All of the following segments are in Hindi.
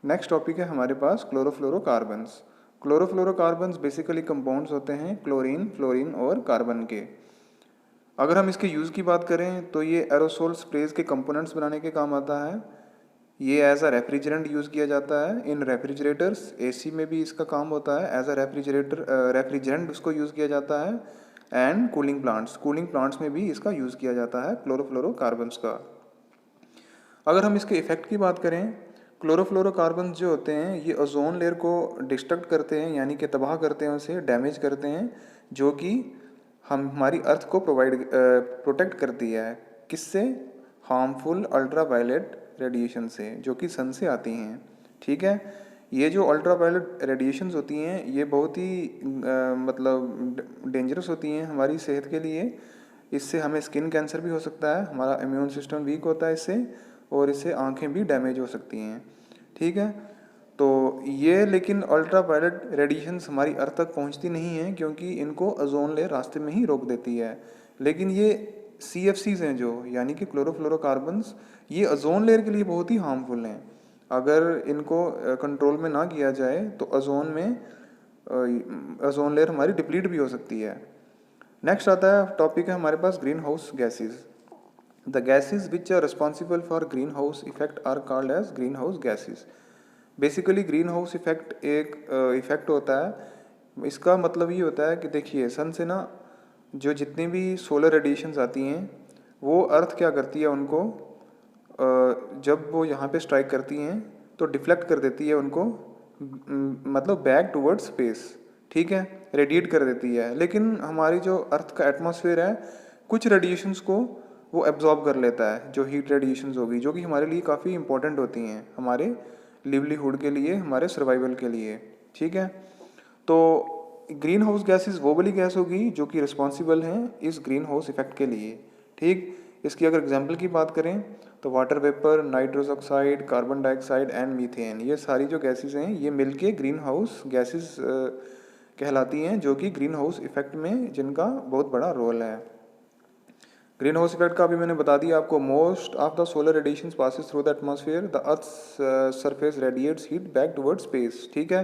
नेक्स्ट टॉपिक है हमारे पास क्लोरोफ्लोरोकार्बन्स। क्लोरोफ्लोरोकार्बन्स बेसिकली कंपाउंड्स होते हैं क्लोरीन, फ्लोरीन और कार्बन के। अगर हम इसके यूज़ की बात करें तो ये एरोसोल स्प्रेज के कंपोनेंट्स बनाने के काम आता है। ये एज अ रेफ्रिजरेंट यूज़ किया जाता है इन रेफ्रिजरेटर्स। एसी में भी इसका काम होता है, एज अ रेफ्रिजरेंट उसको यूज़ किया जाता है। एंड कूलिंग प्लांट्स में भी इसका यूज़ किया जाता है क्लोरोफ्लोरोकार्बन्स का। अगर हम इसके इफ़ेक्ट की बात करें, क्लोरोफ्लोरोकार्बन जो होते हैं ये ओजोन लेयर को डिस्ट्रक्ट करते हैं, यानी कि तबाह करते हैं, उसे डैमेज करते हैं, जो कि हम हमारी अर्थ को प्रोटेक्ट करती है। किससे? हार्मफुल अल्ट्रावायलेट रेडिएशन से, जो कि सन से आती हैं। ठीक है, ये जो अल्ट्रावायलेट रेडिएशंस होती हैं ये बहुत ही मतलब डेंजरस होती हैं हमारी सेहत के लिए। इससे हमें स्किन कैंसर भी हो सकता है, हमारा इम्यून सिस्टम वीक होता है इससे, और इससे आंखें भी डैमेज हो सकती हैं। ठीक है, तो ये लेकिन अल्ट्रा वायलेट रेडिएशंस हमारी अर्थ तक पहुंचती नहीं हैं, क्योंकि इनको ओजोन लेयर रास्ते में ही रोक देती है। लेकिन ये CFCs हैं जो, यानी कि क्लोरोफ्लोरोकार्बन्स, ये ओजोन लेयर के लिए बहुत ही हार्मफुल हैं। अगर इनको कंट्रोल में ना किया जाए तो ओजोन लेयर हमारी डिप्लीट भी हो सकती है। नेक्स्ट आता है टॉपिक है हमारे पास green house gases. The gases which are responsible for greenhouse effect are called as green house gases. Basically greenhouse effect एक इफेक्ट होता है। इसका मतलब ये होता है कि देखिए, सन से ना जो जितनी भी सोलर रेडिएशंस आती हैं वो अर्थ क्या करती है, उनको जब वो यहाँ पे स्ट्राइक करती हैं तो डिफ्लेक्ट कर देती है उनको, मतलब बैक टूवर्ड्स स्पेस। ठीक है, रेडिएट कर देती है। लेकिन हमारी जो अर्थ का एटमॉस्फेयर है, कुछ रेडिएशंस को वो एब्जॉर्ब कर लेता है, जो हीट रेडिएशंस होगी, जो कि हमारे लिए काफ़ी इंपॉर्टेंट होती हैं, हमारे लिवलीहुड के लिए, हमारे सर्वाइवल के लिए। ठीक है, तो ग्रीन हाउस गैसेस वो वाली गैस होगी जो कि रिस्पॉन्सिबल हैं इस ग्रीन हाउस इफेक्ट के लिए। ठीक, इसकी अगर एग्जांपल की बात करें तो water vapour, nitrous oxide, carbon dioxide and methane, ये सारी जो गैसेस हैं ये मिलके ग्रीन हाउस गैसेस कहलाती हैं, जो कि ग्रीन हाउस इफेक्ट में जिनका बहुत बड़ा रोल है। ग्रीन हाउस इफेक्ट का अभी मैंने बता दिया आपको। Most of the solar radiation passes through the atmosphere, the earth surface radiates heat back toward space. ठीक है,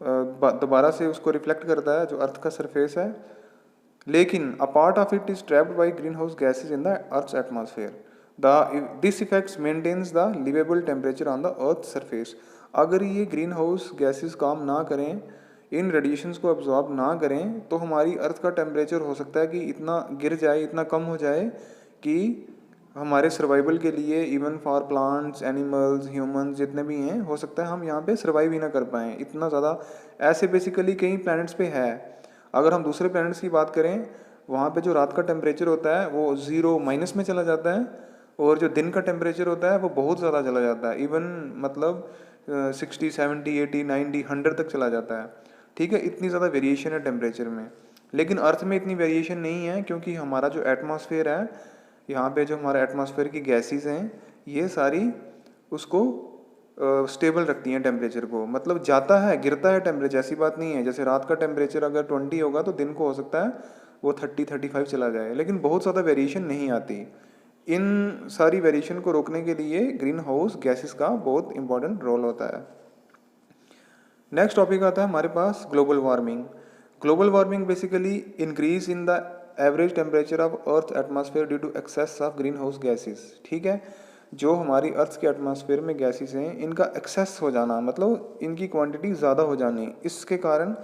दोबारा से उसको रिफ्लेक्ट करता है जो अर्थ का सरफेस है, लेकिन a part of it is trapped by green house gases in the earth's atmosphere. This effects maintains the liveable temperature on the earth surface. अगर ये ग्रीन हाउस गैसेज काम ना करें, इन रेडिएशंस को अब्जॉर्ब ना करें, तो हमारी अर्थ का टेम्परेचर हो सकता है कि इतना गिर जाए, इतना कम हो जाए कि हमारे सर्वाइवल के लिए, even for plants, animals, humans जितने भी हैं, हो सकता है हम यहाँ पे सर्वाइव ही ना कर पाएँ, इतना ज़्यादा। ऐसे बेसिकली कई प्लैनेट्स पे है। अगर हम दूसरे प्लैनेट्स की बात करें, वहाँ पे जो रात का टेम्परेचर होता है वो 0 माइनस में चला जाता है, और जो दिन का टेम्परेचर होता है वो बहुत ज़्यादा चला जाता है, इवन मतलब 60, 70, 80, 90, 100 तक चला जाता है। ठीक है, इतनी ज़्यादा वेरिएशन है टेम्परेचर में। लेकिन अर्थ में इतनी वेरिएशन नहीं है, क्योंकि हमारा जो एटमॉस्फेयर है, यहाँ पे जो हमारा एटमॉस्फेयर की गैसेस हैं, ये सारी उसको स्टेबल रखती हैं टेम्परेचर को। मतलब जाता है, गिरता है टेम्परेचर, ऐसी बात नहीं है। जैसे रात का टेम्परेचर अगर 20 होगा तो दिन को हो सकता है वो 30-35 चला जाए, लेकिन बहुत ज़्यादा वेरिएशन नहीं आती। इन सारी वेरिएशन को रोकने के लिए ग्रीन हाउस गैसेस का बहुत इंपॉर्टेंट रोल होता है। नेक्स्ट टॉपिक आता है हमारे पास global warming. Global warming basically increase in the average temperature of earth atmosphere due to excess of greenhouse gases. ठीक है, जो हमारी अर्थ के एटमॉस्फेयर में गैसेस हैं, इनका एक्सेस हो जाना, मतलब इनकी क्वांटिटी ज़्यादा हो जानी, इसके कारण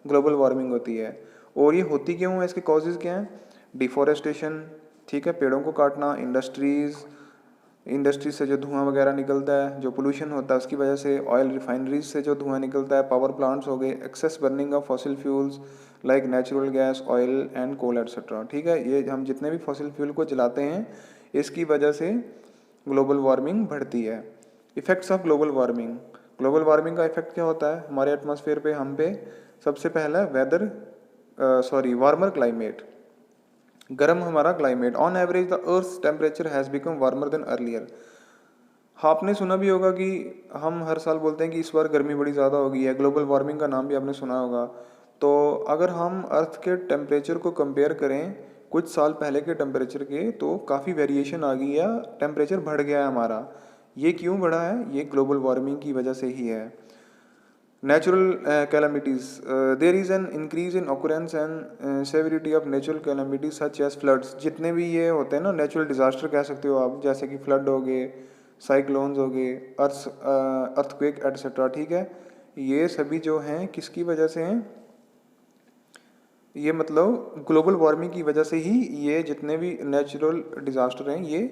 ग्लोबल वार्मिंग होती है। और ये होती क्यों है, इसके कॉजेज़ क्या हैं? डिफॉरेस्टेशन, ठीक है, पेड़ों को काटना, इंडस्ट्रीज से जो धुआं वगैरह निकलता है, जो पोल्यूशन होता है उसकी वजह से, ऑयल रिफाइनरीज से जो धुआं निकलता है, पावर प्लांट्स हो गए, excess burning of fossil fuels like natural gas, oil and coal etcetera. ठीक है, ये हम जितने भी फॉसिल फ्यूल को जलाते हैं, इसकी वजह से ग्लोबल वार्मिंग बढ़ती है। Effects of global warming. Global warming का इफेक्ट क्या होता है हमारे एटमॉस्फेयर पे, हम पे? सबसे पहला वार्मर क्लाइमेट, गर्म हमारा climate. On average the earth temperature has become warmer than earlier. आपने सुना भी होगा कि हम हर साल बोलते हैं कि इस बार गर्मी बड़ी ज़्यादा हो गई है, ग्लोबल वार्मिंग का नाम भी आपने सुना होगा। तो अगर हम अर्थ के टेम्परेचर को कंपेयर करें कुछ साल पहले के टेम्परेचर के, तो काफ़ी वेरिएशन आ गई है, टेम्परेचर बढ़ गया है हमारा। ये क्यों बढ़ा है? ये ग्लोबल वार्मिंग की वजह से ही है। Natural calamities. There is an increase in occurrence and severity of natural calamities such as floods. जितने भी ये होते हैं ना नेचुरल डिजास्टर कह सकते हो आप, जैसे कि फ्लड हो गए, साइक्लोन्स हो गए, अर्थक्वेक एटसेट्रा, ठीक है। ये सभी जो हैं किसकी वजह से हैं? ये मतलब ग्लोबल वार्मिंग की वजह से ही ये जितने भी नेचुरल डिजास्टर हैं ये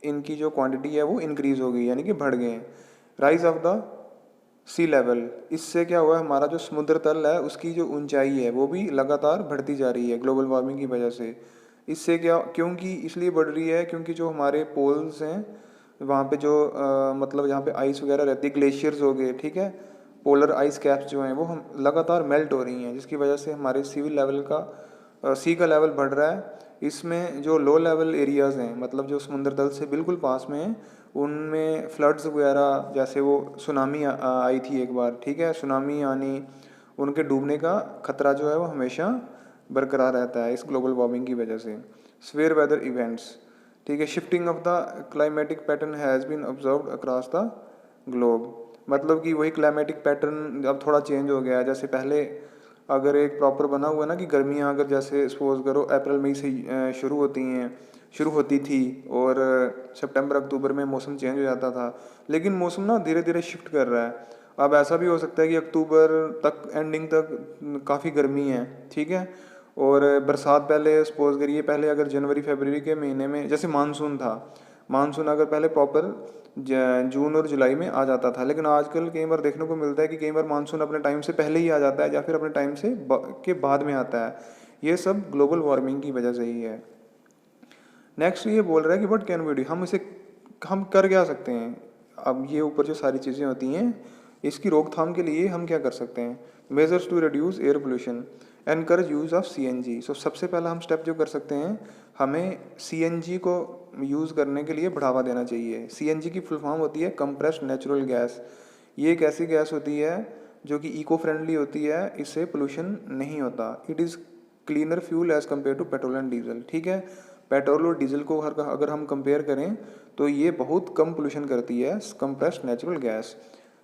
इनकी जो क्वांटिटी है वो इंक्रीज हो गई, यानी कि बढ़ गए हैं। Rise of the sea level, इससे क्या हुआ, हमारा जो समुद्र तल है उसकी जो ऊंचाई है वो भी लगातार बढ़ती जा रही है ग्लोबल वार्मिंग की वजह से। इससे क्या, क्योंकि इसलिए बढ़ रही है क्योंकि जो हमारे पोल्स हैं वहाँ पे जो मतलब जहाँ पे आइस वगैरह रहती है, ग्लेशियर्स हो गए, ठीक है, पोलर आइस कैप्स जो हैं वो हम लगातार मेल्ट हो रही हैं, जिसकी वजह से हमारे सी लेवल का सी का लेवल बढ़ रहा है। इसमें जो लो लेवल एरियाज़ हैं, मतलब जो समुद्र तल से बिल्कुल पास में हैं, उनमें फ्लड्स वगैरह, जैसे वो सुनामी आई थी एक बार, ठीक है, सुनामी आनी, उनके डूबने का खतरा जो है वो हमेशा बरकरार रहता है इस ग्लोबल वार्मिंग की वजह से। स्वेयर वेदर इवेंट्स, ठीक है, shifting of the climatic pattern has been observed across the globe, मतलब कि वही क्लाइमेटिक पैटर्न अब थोड़ा चेंज हो गया है। जैसे पहले अगर एक प्रॉपर बना हुआ है ना कि गर्मियाँ अगर जैसे सपोज करो अप्रैल मई से शुरू होती थी और सितंबर अक्टूबर में मौसम चेंज हो जाता था, लेकिन मौसम ना धीरे धीरे शिफ्ट कर रहा है। अब ऐसा भी हो सकता है कि अक्टूबर तक एंडिंग तक काफ़ी गर्मी है, ठीक है, और बरसात पहले सपोज करिए, पहले अगर जनवरी फरवरी के महीने में जैसे मानसून था, मानसून अगर पहले प्रॉपर जून और जुलाई में आ जाता था, लेकिन आजकल कई बार देखने को मिलता है कि कई बार मानसून अपने टाइम से पहले ही आ जाता है या फिर अपने टाइम से के बाद में आता है। ये सब ग्लोबल वार्मिंग की वजह से ही है। नेक्स्ट ये बोल रहा है कि व्हाट कैन वी डू, हम कर क्या सकते हैं। अब ये ऊपर जो सारी चीज़ें होती हैं इसकी रोकथाम के लिए हम क्या कर सकते हैं। Measures to reduce air pollution, encourage use of CNG. So सबसे पहला हम स्टेप जो कर सकते हैं, हमें सीएनजी को यूज़ करने के लिए बढ़ावा देना चाहिए। सीएनजी की फुल फॉर्म होती है कंप्रेस्ड नेचुरल गैस। ये एक ऐसी गैस होती है जो कि इको फ्रेंडली होती है, इससे पोल्यूशन नहीं होता। It is cleaner fuel as compare to petrol and diesel, ठीक है। पेट्रोल और डीजल को अगर हम कंपेयर करें तो ये बहुत कम पोल्यूशन करती है compressed natural gas.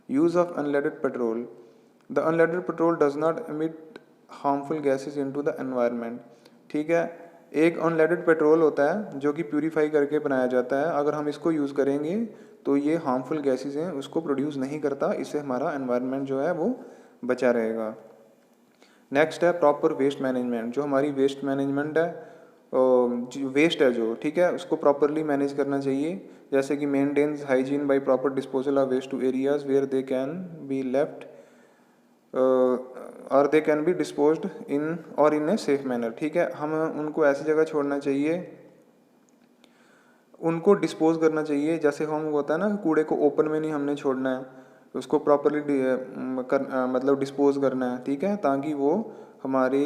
Use of unleaded petrol, the unleaded petrol does not emit harmful gases into the environment, ठीक है। एक अनलेडेड पेट्रोल होता है जो कि प्यूरीफाई करके बनाया जाता है, अगर हम इसको यूज़ करेंगे तो ये हार्मफुल गैसेज हैं उसको प्रोड्यूस नहीं करता, इससे हमारा एनवायरनमेंट जो है वो बचा रहेगा। नेक्स्ट है प्रॉपर वेस्ट मैनेजमेंट। जो हमारी वेस्ट मैनेजमेंट है, जो वेस्ट है जो, ठीक है, उसको प्रॉपरली मैनेज करना चाहिए। जैसे कि maintains hygiene by proper disposal of waste to areas where they can be left और they can be disposed in और इन ए सेफ मैनर, ठीक है। हम उनको ऐसी जगह छोड़ना चाहिए, उनको डिस्पोज करना चाहिए, जैसे हम होता है ना कूड़े को ओपन में नहीं हमने छोड़ना है, उसको प्रॉपरली मतलब डिस्पोज करना है, ठीक है, ताकि वो हमारे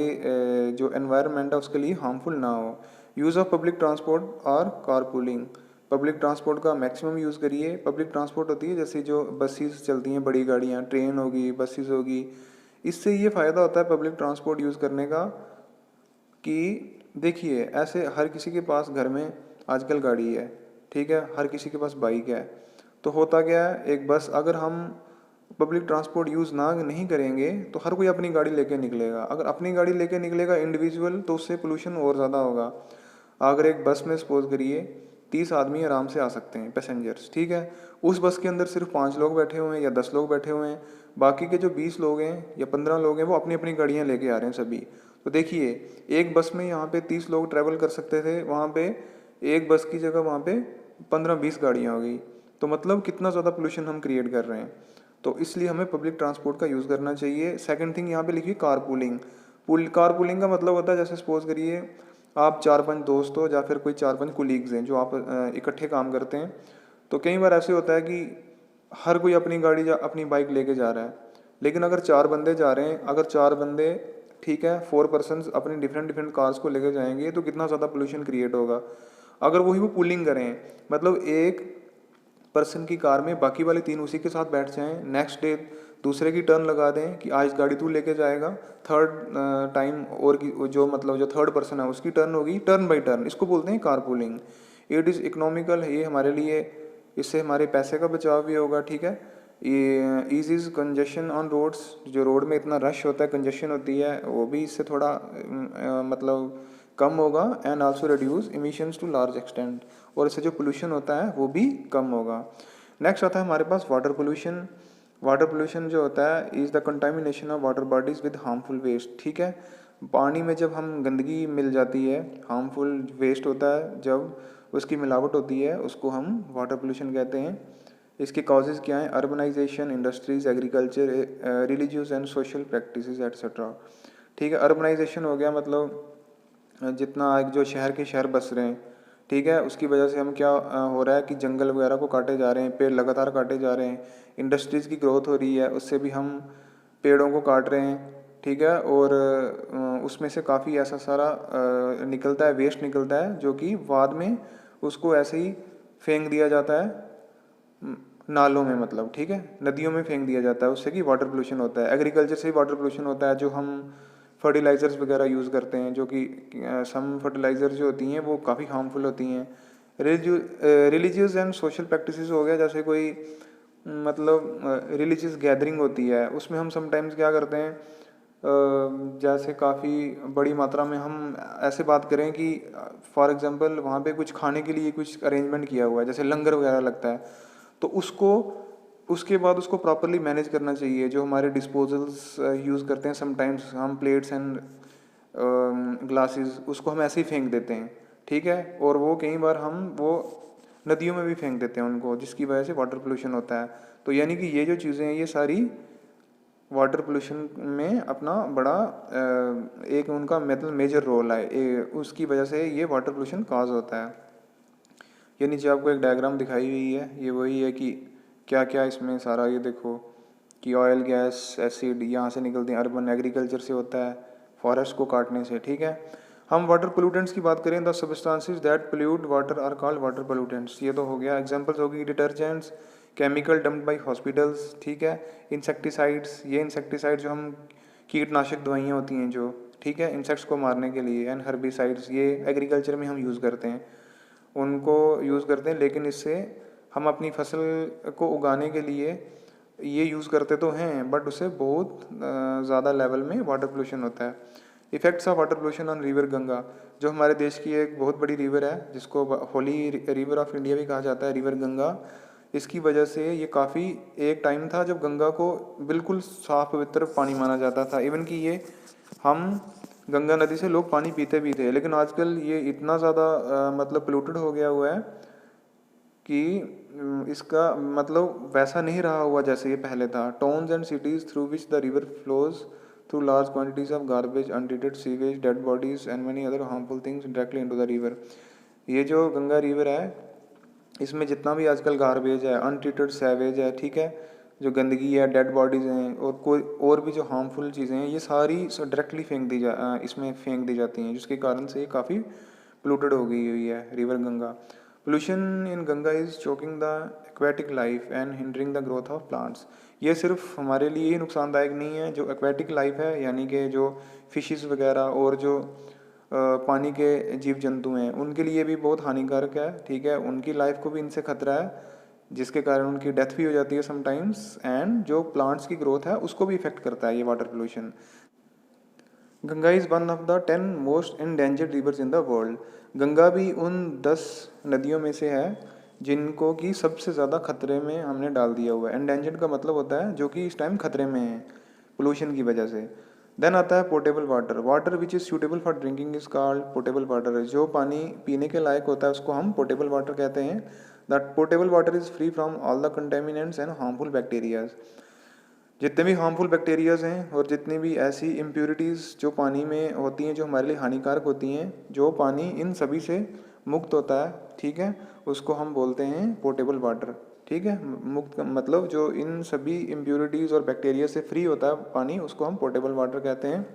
जो एनवायरनमेंट है उसके लिए हार्मफुल ना हो। यूज़ ऑफ पब्लिक ट्रांसपोर्ट और कारपूलिंग, पब्लिक ट्रांसपोर्ट का मैक्सिमम यूज़ करिए। पब्लिक ट्रांसपोर्ट होती है जैसे जो बसेस चलती हैं, बड़ी गाड़ियाँ, ट्रेन होगी, बसेस होगी, इससे ये फ़ायदा होता है पब्लिक ट्रांसपोर्ट यूज़ करने का कि देखिए ऐसे हर किसी के पास घर में आजकल गाड़ी है, ठीक है, हर किसी के पास बाइक है, तो होता क्या है, एक बस अगर हम पब्लिक ट्रांसपोर्ट यूज़ ना नहीं करेंगे तो हर कोई अपनी गाड़ी लेके निकलेगा। अगर अपनी गाड़ी लेके निकलेगा इंडिविजुअल तो उससे पोल्यूशन और ज़्यादा होगा। अगर एक बस में सपोज करिए 30 आदमी आराम से आ सकते हैं पैसेंजर्स, ठीक है, उस बस के अंदर सिर्फ 5 लोग बैठे हुए हैं या 10 लोग बैठे हुए हैं, बाकी के जो 20 लोग हैं या 15 लोग हैं वो अपनी अपनी गाड़ियाँ लेके आ रहे हैं सभी। तो देखिए एक बस में यहाँ पे 30 लोग ट्रैवल कर सकते थे, वहाँ पे एक बस की जगह वहाँ पे 15-20 गाड़ियाँ हो गई, तो मतलब कितना ज़्यादा पोल्यूशन हम क्रिएट कर रहे हैं। तो इसलिए हमें पब्लिक ट्रांसपोर्ट का यूज़ करना चाहिए। सेकंड थिंग यहाँ पे लिखिए कारपूलिंग। कारपूलिंग का मतलब होता है जैसे सपोज करिए आप 4-5 दोस्त हो या फिर कोई 4-5 कुलीग्स हैं जो आप इकट्ठे काम करते हैं, तो कई बार ऐसे होता है कि हर कोई अपनी गाड़ी या अपनी बाइक लेके जा रहा है, लेकिन अगर 4 बंदे जा रहे हैं, अगर 4 बंदे, ठीक है, 4 पर्सनस अपनी डिफरेंट डिफरेंट कार्स को लेके जाएंगे तो कितना ज़्यादा पोल्यूशन क्रिएट होगा। अगर वही वो पुलिंग करें, मतलब एक पर्सन की कार में बाकी वाले 3 उसी के साथ बैठ जाएं, नेक्स्ट डे दूसरे की टर्न लगा दें कि आज गाड़ी तू लेके जाएगा, थर्ड टाइम और की जो मतलब जो थर्ड पर्सन है उसकी टर्न होगी, टर्न बाई टर्न, इसको बोलते हैं car pulling. It is economical, ये हमारे लिए इससे हमारे पैसे का बचाव भी होगा, ठीक है। ये ईजीज कंजेशन ऑन रोड्स, जो रोड में इतना रश होता है, कंजेशन होती है, वो भी इससे थोड़ा मतलब कम होगा। And also reduce emissions to large extent, और इससे जो पोल्यूशन होता है वो भी कम होगा। नेक्स्ट आता है हमारे पास वाटर पोल्यूशन। वाटर पोल्यूशन जो होता है is the contamination of water bodies with harmful waste, ठीक है। पानी में जब हम गंदगी मिल जाती है, हार्मफुल वेस्ट होता है, जब उसकी मिलावट होती है, उसको हम वाटर पोल्यूशन कहते हैं। इसके कॉजेज़ क्या हैं? Urbanisation, industries, agriculture, religious and social practices etcetera, ठीक है। अर्बनाइजेशन हो गया मतलब जितना एक जो शहर के शहर बस रहे हैं, ठीक है, उसकी वजह से हम क्या हो रहा है कि जंगल वगैरह को काटे जा रहे हैं, पेड़ लगातार काटे जा रहे हैं। इंडस्ट्रीज़ की ग्रोथ हो रही है, उससे भी हम पेड़ों को काट रहे हैं, ठीक है। और उसमें से काफ़ी ऐसा सारा निकलता है, वेस्ट निकलता है, जो कि बाद में उसको ऐसे ही फेंक दिया जाता है नालों में, मतलब ठीक है, नदियों में फेंक दिया जाता है, उससे कि वाटर पोल्यूशन होता है। एग्रीकल्चर से भी वाटर पोल्यूशन होता है, जो हम फर्टिलाइज़र्स वगैरह यूज़ करते हैं, जो कि सम फर्टिलाइज़र जो होती हैं वो काफ़ी हार्मफुल होती हैं। रिलीजियस एंड सोशल प्रैक्टिसेस हो गया, जैसे कोई मतलब रिलीजियस गैदरिंग होती है, उसमें हम समटाइम्स क्या करते हैं, जैसे काफ़ी बड़ी मात्रा में हम ऐसे बात करें कि फॉर एग्जांपल वहाँ पे कुछ खाने के लिए कुछ अरेंजमेंट किया हुआ है, जैसे लंगर वगैरह लगता है, तो उसको उसके बाद उसको प्रॉपरली मैनेज करना चाहिए। जो हमारे डिस्पोजल्स यूज़ करते हैं, समटाइम्स हम प्लेट्स एंड ग्लासेस, उसको हम ऐसे ही फेंक देते हैं, ठीक है। और वो कई बार हम वो नदियों में भी फेंक देते हैं उनको, जिसकी वजह से वाटर पोल्यूशन होता है। तो यानी कि ये जो चीज़ें हैं, ये सारी वाटर पोल्यूशन में अपना बड़ा एक उनका मतलब मेजर रोल है, उसकी वजह से ये वाटर पोल्यूशन काज होता है। ये नीचे आपको एक डायग्राम दिखाई हुई है, ये वही है कि क्या क्या इसमें सारा, ये देखो कि ऑयल, गैस, एसिड यहाँ से निकलते हैं, अर्बन एग्रीकल्चर से होता है, फॉरेस्ट को काटने से, ठीक है। हम वाटर पोल्यूटेंट्स की बात करें, the substances that pollute water are called water pollutants, ये तो हो गया। एग्जांपल्स होगी detergents, chemical dumped by hospitals, ठीक है। इंसेक्टिसाइड्स, ये इंसेक्टिसाइड जो हम कीटनाशक दवाइयाँ होती हैं जो, ठीक है, इंसेक्ट्स को मारने के लिए। एंड हर्बिसाइड्स, ये एग्रीकल्चर में हम यूज़ करते हैं, उनको यूज़ करते हैं, लेकिन इससे हम अपनी फसल को उगाने के लिए ये यूज़ करते तो हैं, बट उससे बहुत ज़्यादा लेवल में वाटर पोल्यूशन होता है। Effects of water pollution on river Ganga, जो हमारे देश की एक बहुत बड़ी रिवर है, जिसको होली रिवर ऑफ इंडिया भी कहा जाता है, रिवर गंगा। इसकी वजह से ये काफ़ी, एक टाइम था जब गंगा को बिल्कुल साफ पवित्र पानी माना जाता था, इवन कि ये हम गंगा नदी से लोग पानी पीते भी थे। लेकिन आजकल ये इतना ज़्यादा मतलब पोल्यूटेड हो गया हुआ है कि इसका मतलब वैसा नहीं रहा हुआ जैसे ये पहले था। Towns and cities through which the river flows through large quantities of garbage, untreated sewage, dead bodies and many other harmful things directly into the river. ये जो गंगा रिवर है, इसमें जितना भी आजकल गार्बेज है, अनट्रीटेड सैवेज है, ठीक है, जो गंदगी है, डेड बॉडीज़ हैं, और कोई और भी जो हार्मफुल चीज़ें हैं, ये सारी डायरेक्टली इसमें फेंक दी जाती हैं, जिसके कारण से ये काफ़ी पोल्यूटेड हो गई हुई है river Ganga. Pollution in Ganga is choking the aquatic life and hindering the growth of plants. ये सिर्फ हमारे लिए ही नुकसानदायक नहीं है, जो एक्वेटिक लाइफ है, यानी कि जो फिशेस वगैरह और जो पानी के जीव जंतु हैं, उनके लिए भी बहुत हानिकारक है, ठीक है। उनकी लाइफ को भी इनसे खतरा है, जिसके कारण उनकी डेथ भी हो जाती है समटाइम्स। एंड जो प्लांट्स की ग्रोथ है उसको भी इफेक्ट करता है ये water pollution. Ganga is one of the 10 most endangered reverse in the world. Ganga भी उन 10 नदियों में से है जिनको कि सबसे ज़्यादा खतरे में हमने डाल दिया हुआ है। एंडेंजर्ड का मतलब होता है जो कि इस टाइम खतरे में है पोल्यूशन की वजह से। देन आता है portable water. Water which is suitable for drinking is called portable water. जो पानी पीने के लायक होता है उसको हम पोर्टेबल वाटर कहते हैं। That portable water is free from all the contaminants and harmful bacterias. जितने भी हार्मफुल बैक्टीरियाज हैं और जितनी भी ऐसी इम्प्योरिटीज़ जो पानी में होती हैं जो हमारे लिए हानिकारक होती हैं, जो पानी इन सभी से मुक्त होता है, ठीक है, उसको हम बोलते हैं पोर्टेबल वाटर, ठीक है। मुक्त का मतलब जो इन सभी इम्प्योरिटीज़ और बैक्टीरिया से फ्री होता है पानी, उसको हम पोर्टेबल वाटर कहते हैं।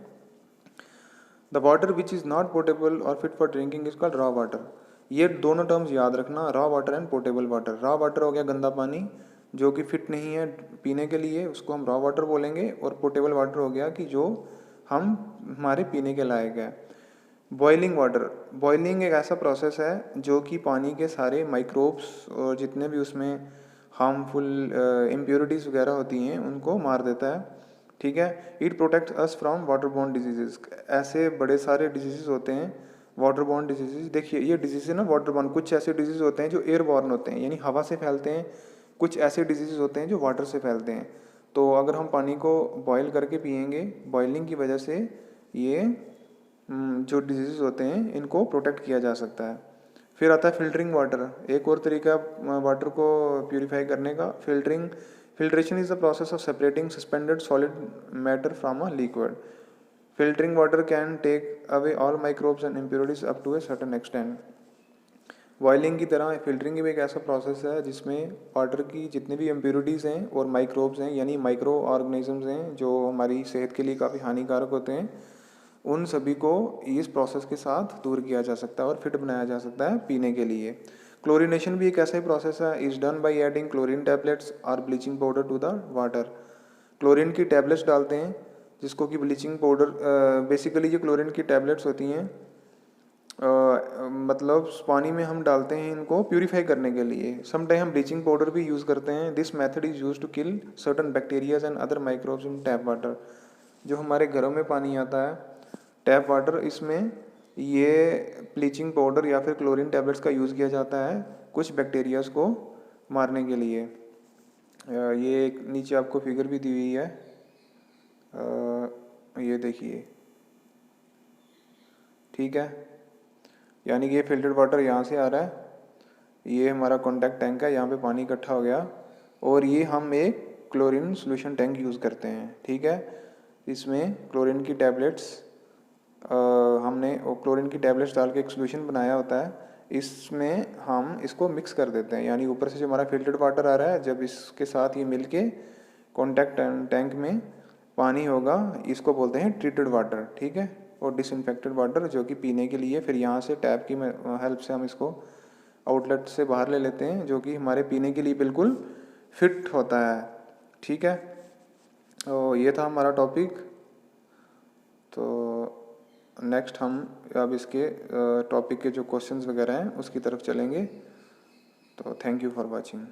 The water which is not portable और fit for drinking is called raw water. ये दोनों टर्म्स याद रखना, raw water and portable water. Raw water हो गया गंदा पानी जो कि फिट नहीं है पीने के लिए, उसको हम रॉ वाटर बोलेंगे। और पोर्टेबल वाटर हो गया कि जो हम हमारे पीने के लायक है। बॉइलिंग वाटर, बॉइलिंग एक ऐसा प्रोसेस है जो कि पानी के सारे माइक्रोब्स और जितने भी उसमें हार्मफुल इम्प्योरिटीज़ वगैरह होती हैं उनको मार देता है, ठीक है। It protects us from water borne diseases, ऐसे बड़े सारे डिजीज़ होते हैं वाटर बॉर्न डिजीजेस। देखिए ये डिजीज़ है ना वाटर बॉर्न, कुछ ऐसे डिजीज़ होते हैं जो एयर बॉर्न होते हैं यानी हवा से फैलते हैं, कुछ ऐसे डिजीज़ होते हैं जो वाटर से फैलते हैं। तो अगर हम पानी को बॉयल करके पियेंगे, बॉइलिंग की वजह से ये जो डिजीज़ होते हैं इनको प्रोटेक्ट किया जा सकता है। फिर आता है फिल्टरिंग वाटर, एक और तरीका वाटर को प्यूरिफाई करने का, filtering. Filtration is the process of separating suspended solid matter from a liquid. Filtering water can take away all microbes and impurities up to a certain extent. Boiling की तरह फिल्टरिंग भी एक ऐसा प्रोसेस है जिसमें वाटर की जितनी भी इम्प्योरिटीज़ हैं और माइक्रोब्स हैं यानी माइक्रो ऑर्गेनिजम्स हैं जो हमारी सेहत के लिए काफ़ी हानिकारक होते हैं, उन सभी को इस प्रोसेस के साथ दूर किया जा सकता है और फिट बनाया जा सकता है पीने के लिए। क्लोरीनेशन भी एक ऐसा ही प्रोसेस है, is done by adding chlorine tablets और bleaching powder to the water. Chlorine की टैबलेट्स डालते हैं जिसको कि ब्लीचिंग पाउडर, बेसिकली जो क्लोरीन की टैबलेट्स होती हैं मतलब पानी में हम डालते हैं इनको प्यूरिफाई करने के लिए। समटाइम हम ब्लीचिंग पाउडर भी यूज़ करते हैं। This method is use to kill certain bacterias and other microbes in tap water. जो हमारे घरों में पानी आता है टैप वाटर, इसमें ये ब्लीचिंग पाउडर या फिर क्लोरीन टैबलेट्स का यूज़ किया जाता है कुछ बैक्टीरियाज को मारने के लिए। ये एक नीचे आपको फिगर भी दी हुई है, ये देखिए, ठीक है। यानी कि ये फिल्टर्ड वाटर यहाँ से आ रहा है, ये हमारा कॉन्टैक्ट टैंक है, यहाँ पे पानी इकट्ठा हो गया और ये हम एक क्लोरीन सोल्यूशन टैंक यूज़ करते हैं, ठीक है। इसमें क्लोरीन की टैबलेट्स हमने क्लोरीन की टैबलेट्स डाल के एक सोल्यूशन बनाया होता है, इसमें हम इसको मिक्स कर देते हैं। यानी ऊपर से जो हमारा फिल्टर्ड वाटर आ रहा है, जब इसके साथ ये मिल के कॉन्टैक्ट टैंक में पानी होगा, इसको बोलते हैं ट्रीटेड वाटर, ठीक है। और डिसइंफेक्टेड वाटर जो कि पीने के लिए, फिर यहाँ से टैप की हेल्प से हम इसको आउटलेट से बाहर ले लेते हैं जो कि हमारे पीने के लिए बिल्कुल फिट होता है, ठीक है। तो ये था हमारा टॉपिक। तो नेक्स्ट हम अब इसके टॉपिक के जो क्वेश्चंस वगैरह हैं उसकी तरफ चलेंगे। तो थैंक यू फॉर वाचिंग।